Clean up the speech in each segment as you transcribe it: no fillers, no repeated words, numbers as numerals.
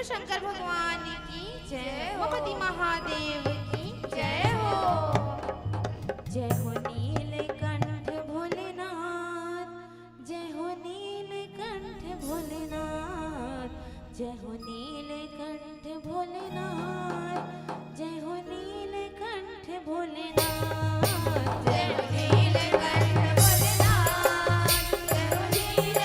शंकर भगवान की जय हो। गणपति महादेव की जय हो। जय हो नीलकंठ भोलेनाथ, जय हो नीलकंठ भोलेनाथ, जय हो नीलकंठ भोलेनाथ, जय हो नीलकंठ भोलेनाथ, जय हो नीलकंठ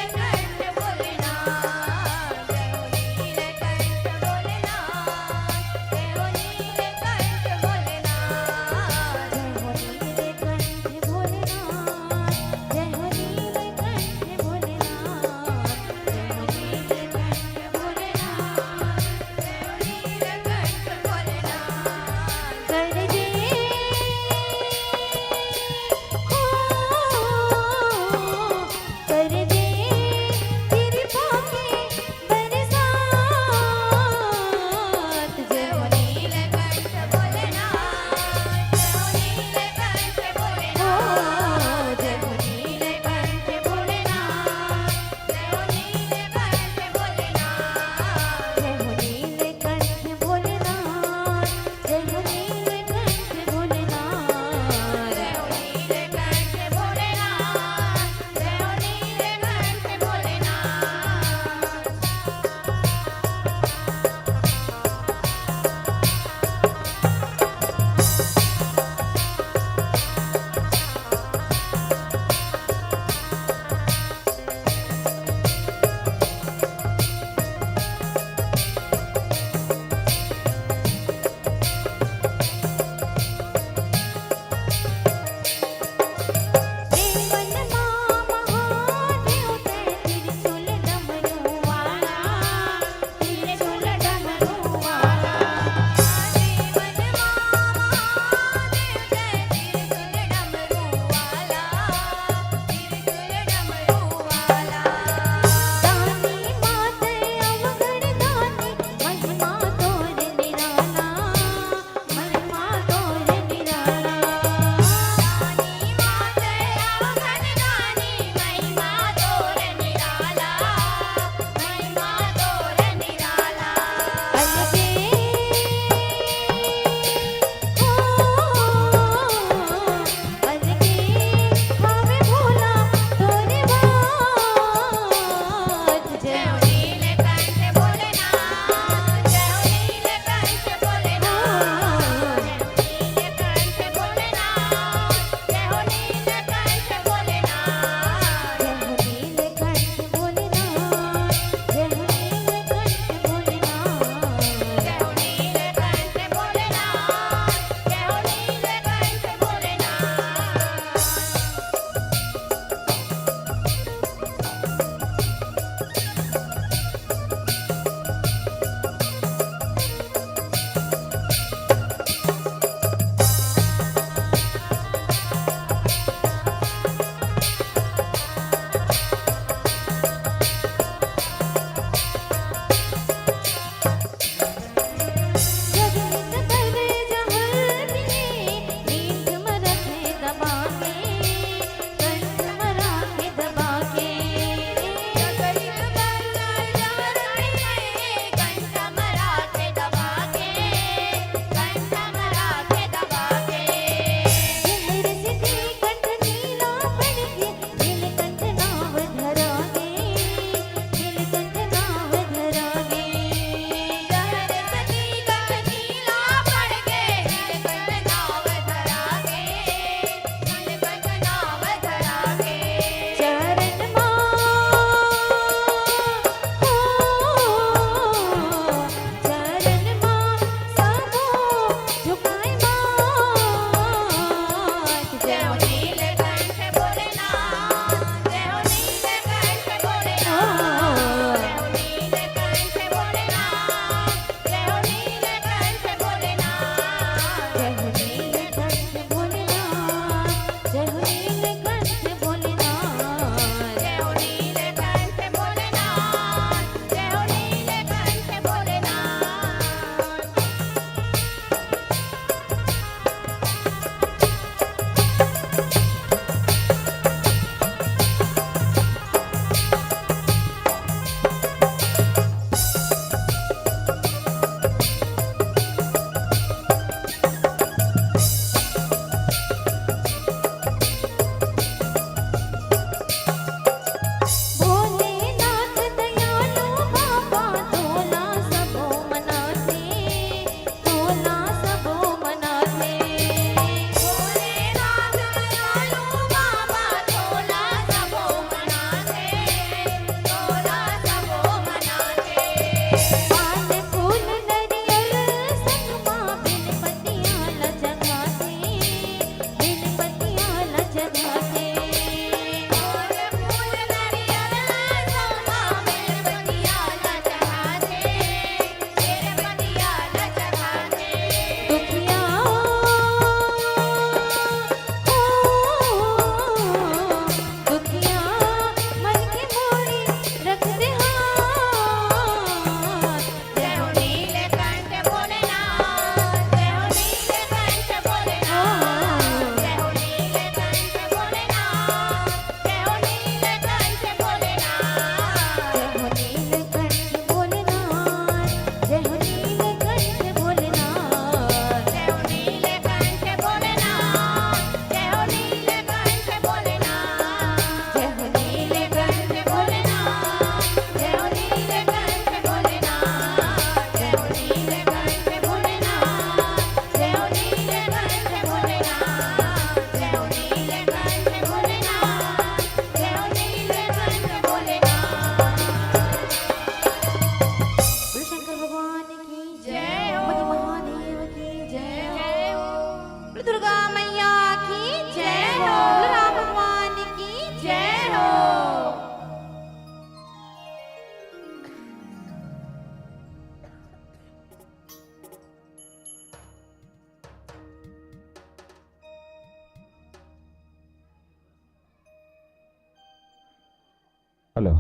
हेलो,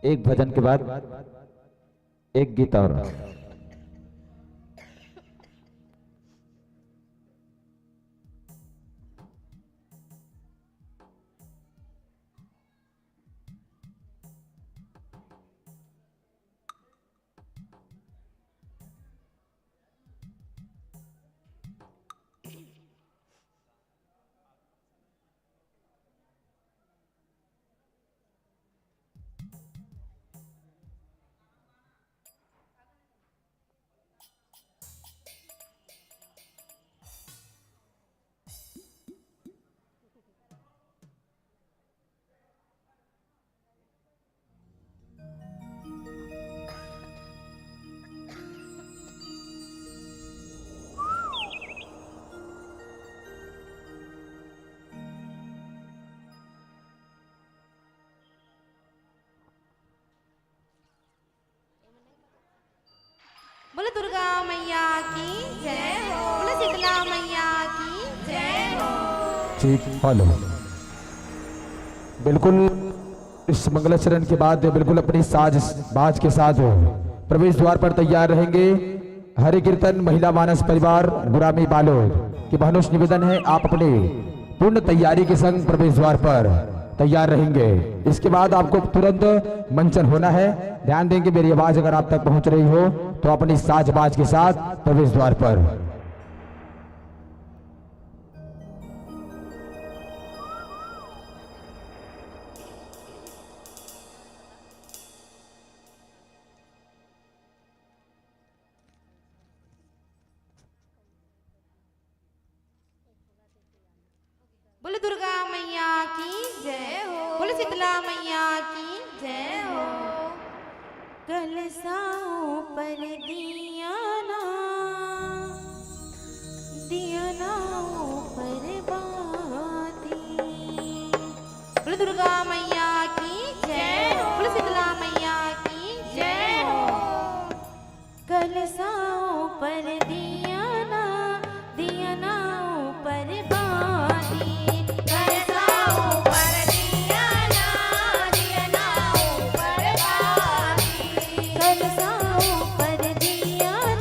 एक भजन के बाद एक गीत और। बोले दुर्गा मैया की जय हो, बोले शीतला मैया की जय हो। ठीक, हेलो। बिल्कुल इस मंगलाचरण के बाद बिल्कुल अपनी साज बाज के साथ प्रवेश द्वार पर तैयार रहेंगे। हरि कीर्तन महिला मानस परिवार गुरामी बालोद की बहनों निवेदन है, आप अपने पूर्ण तैयारी के संग प्रवेश द्वार पर तैयार रहेंगे। इसके बाद आपको तुरंत मंचन होना है। ध्यान देंगे मेरी आवाज अगर आप तक पहुंच रही हो तो अपनी साज बाज के साथ प्रवेश द्वार पर। बोले दुर्गा मैया की जय हो, बोले शीतला मैया की जय हो। कलसाओं पर दियाना, दियानाओं पर बाती। बोले दुर्गा मैया की जय हो, बोले शीतला मैया की जय हो। कलसाओं पर दियाना, दियानाओं पर बाती। कलसाओं पर दियाना,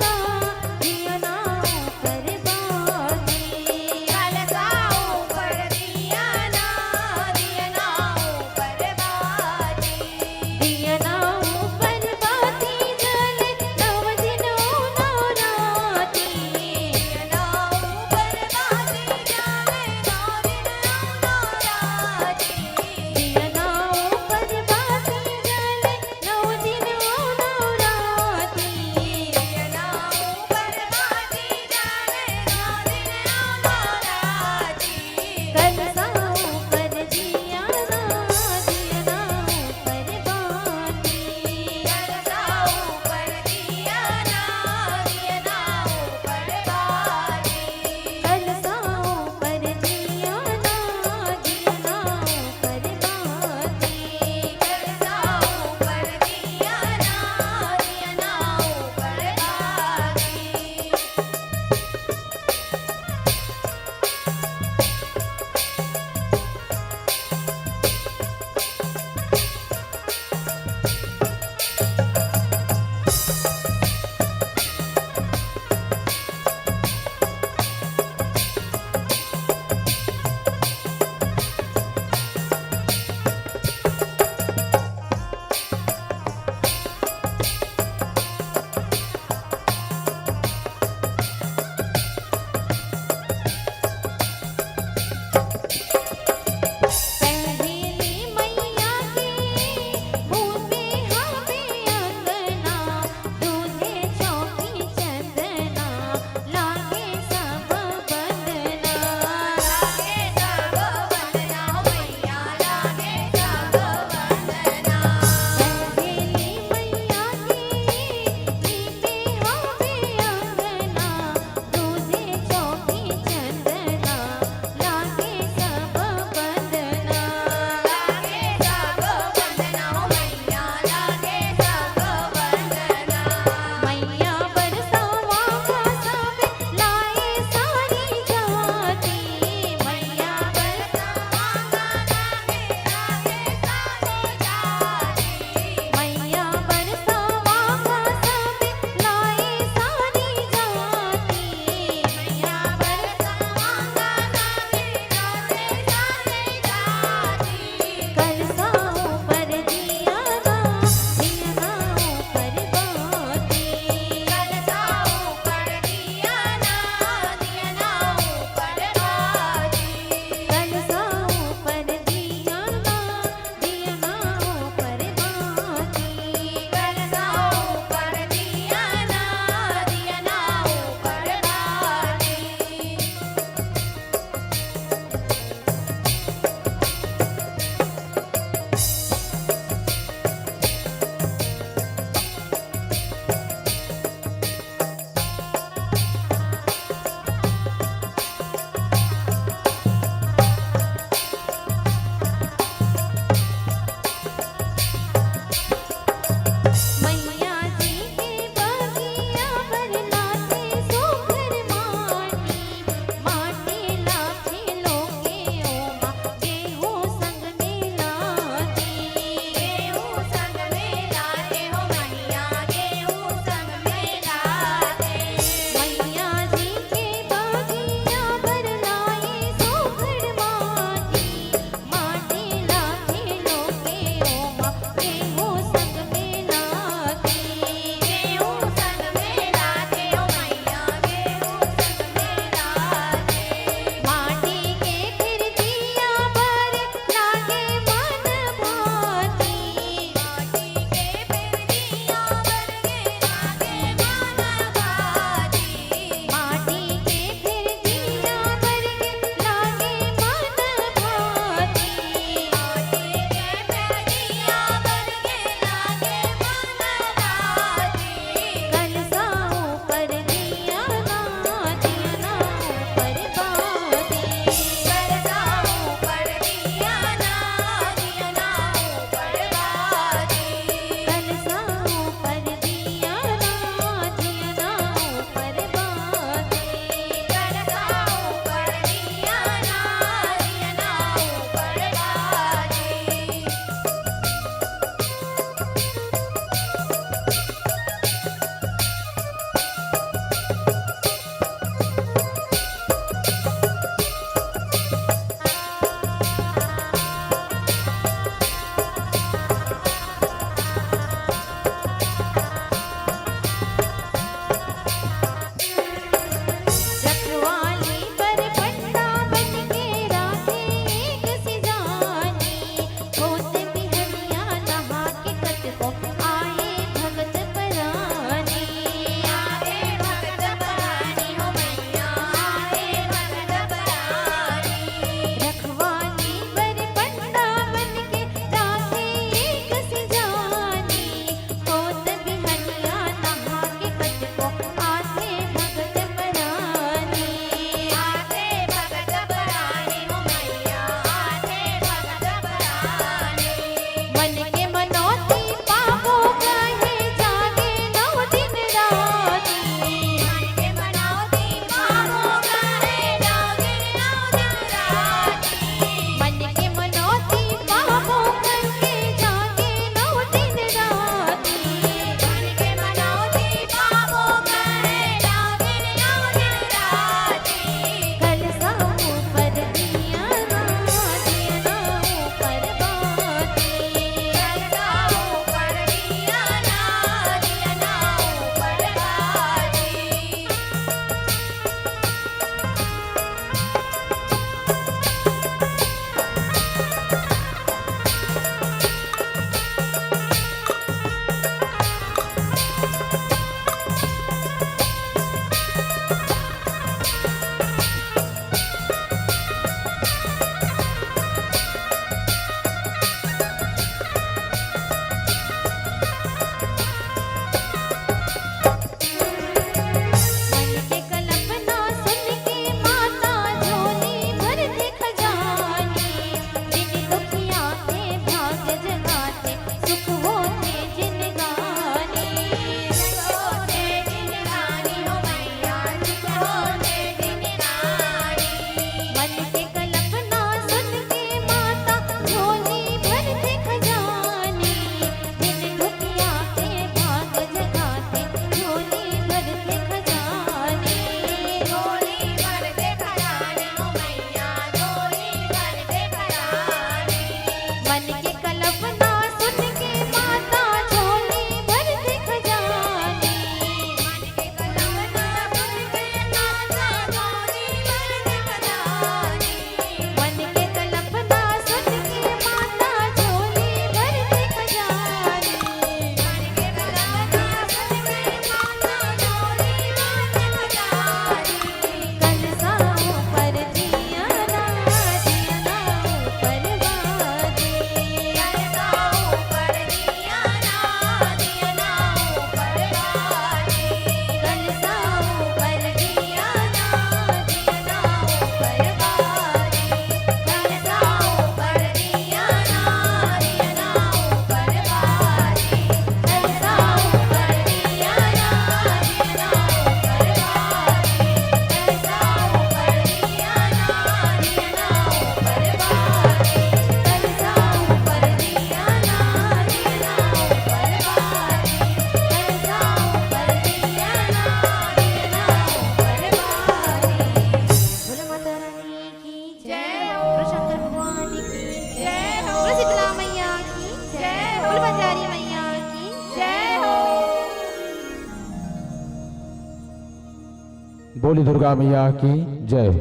बोली दुर्गा मैया की जय।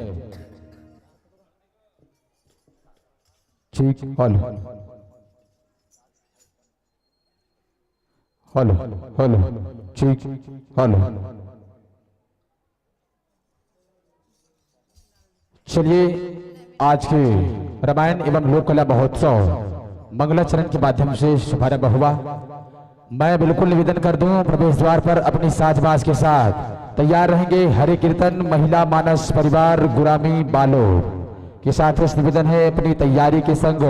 ठीक, हलो हलो हलो, ठीक, हलो। चलिए, आज के रामायण एवं लोक कला महोत्सव मंगलाचरण के माध्यम से शुभारंभ हुआ। मैं बिल्कुल निवेदन कर दूं, प्रवेश द्वार पर अपनी साजबाज के साथ तैयार रहेंगे हरे कीर्तन महिला मानस परिवार गुरामी बालो के साथ इस निवेदन है अपनी तैयारी के संग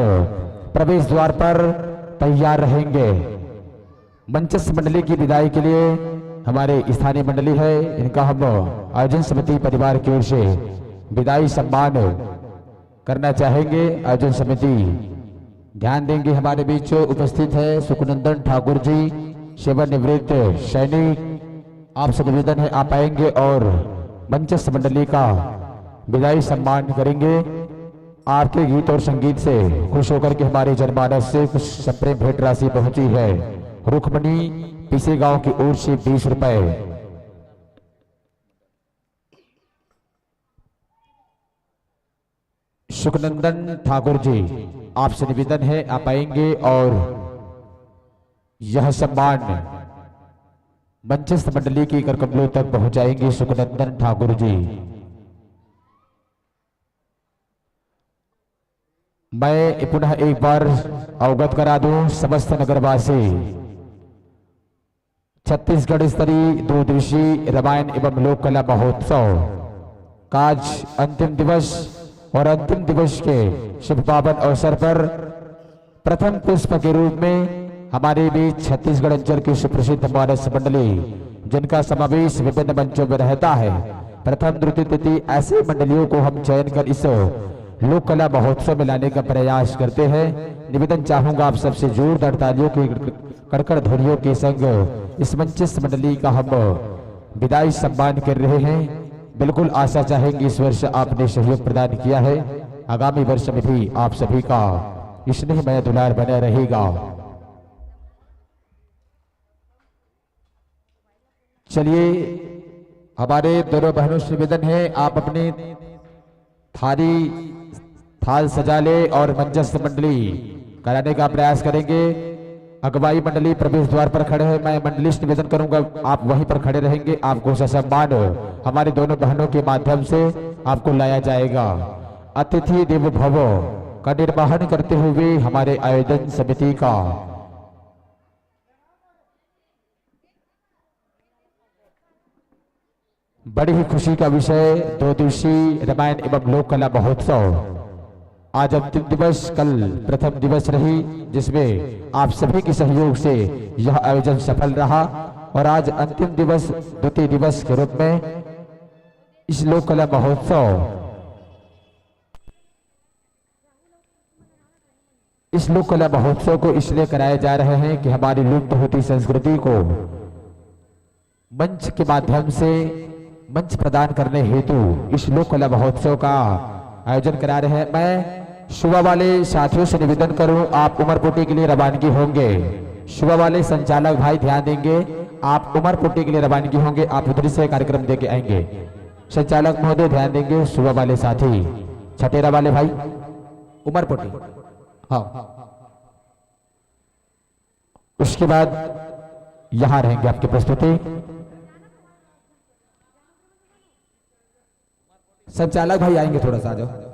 प्रवेश द्वार पर तैयार रहेंगे। मंचस्थ मंडली की विदाई के लिए हमारे स्थानीय मंडली है, इनका हम आयोजन समिति परिवार की ओर से विदाई सम्मान करना चाहेंगे। आयोजन समिति ध्यान देंगे, हमारे बीच उपस्थित है सुखनंदन ठाकुर जी, सेवानिवृत्त सैनिक। आपसे निवेदन है आप आएंगे और मंचस्थ मंडली का विदाई सम्मान करेंगे। आपके गीत और संगीत से खुश होकर के हमारे जनमानस से कुछ सप्रेम भेंट राशि पहुंची है। रुक्मणी पीसे गांव की ओर से 20 रुपए। सुखनंदन ठाकुर जी, आपसे निवेदन है आप आएंगे और यह सम्मान मंचस्थ मंडली की करकमलों तक पहुंचाएंगे। सुखनंदन ठाकुर जी, मैं पुनः एक बार अवगत करा दूं समस्त नगरवासी, छत्तीसगढ़ स्तरीय 2 दिवसीय रामायण एवं लोक कला महोत्सव का आज अंतिम दिवस और अंतिम दिवस के शुभ पावन अवसर पर प्रथम पुष्प के रूप में हमारे बीच छत्तीसगढ़ अंचल की सुप्रसिद्ध मानस मंडली, जिनका समावेश विभिन्न मंचों में रहता है, प्रथम द्वितीय तृतीय ऐसे मंडलियों को हम चयन कर इस लोक कला महोत्सव में लाने का प्रयास करते हैं। निवेदन चाहूंगा आप सबसे जोरदार तालियों की कड़कड़ ध्वनियों के संग इस मंचस्थ मंडली का हम विदाई सम्मान कर रहे हैं। बिल्कुल आशा चाहेंगे इस वर्ष आपने सहयोग प्रदान किया है, आगामी वर्ष में भी आप सभी का स्नेहमय दुलार बना रहेगा। चलिए, हमारे दोनों बहनों से निवेदन है आप अपनी थाल सजा ले और मंचस्थ मंडली कराने का प्रयास करेंगे। अगवाई मंडली प्रवेश द्वार पर खड़े हैं, मैं मंडली से निवेदन करूंगा आप वहीं पर खड़े रहेंगे। आपको सम्मान हमारे दोनों बहनों के माध्यम से आपको लाया जाएगा। अतिथि देवो भव का निर्वहन करते हुए हमारे आयोजन समिति का बड़ी ही खुशी का विषय 2 दिवसीय रामायण एवं लोक कला महोत्सव आज अंतिम दिवस, कल प्रथम दिवस रही, जिसमें आप सभी के सहयोग से यह आयोजन सफल रहा और आज अंतिम दिवस द्वितीय दिवस के रूप में इस लोक कला महोत्सव इस लोक कला महोत्सव को इसलिए कराए जा रहे हैं कि हमारी लुप्त होती संस्कृति को मंच के माध्यम से मंच प्रदान करने हेतु इस लोक कला महोत्सव का आयोजन करा रहे हैं। मैं शुभा वाले साथियों से निवेदन करूं, आप उमरपोटी के लिए रवानगी होंगे। शुभा वाले संचालक भाई ध्यान देंगे, आप उमरपोटी के लिए रवानगी होंगे, आप उधर से कार्यक्रम देके आएंगे। संचालक महोदय ध्यान देंगे, शुभा वाले साथी छटेरा वाले भाई उमरपोटी। हाँ, उसके बाद यहां रहेंगे आपकी प्रस्तुति। संचालक भाई आएंगे, थोड़ा सा आ जाओ।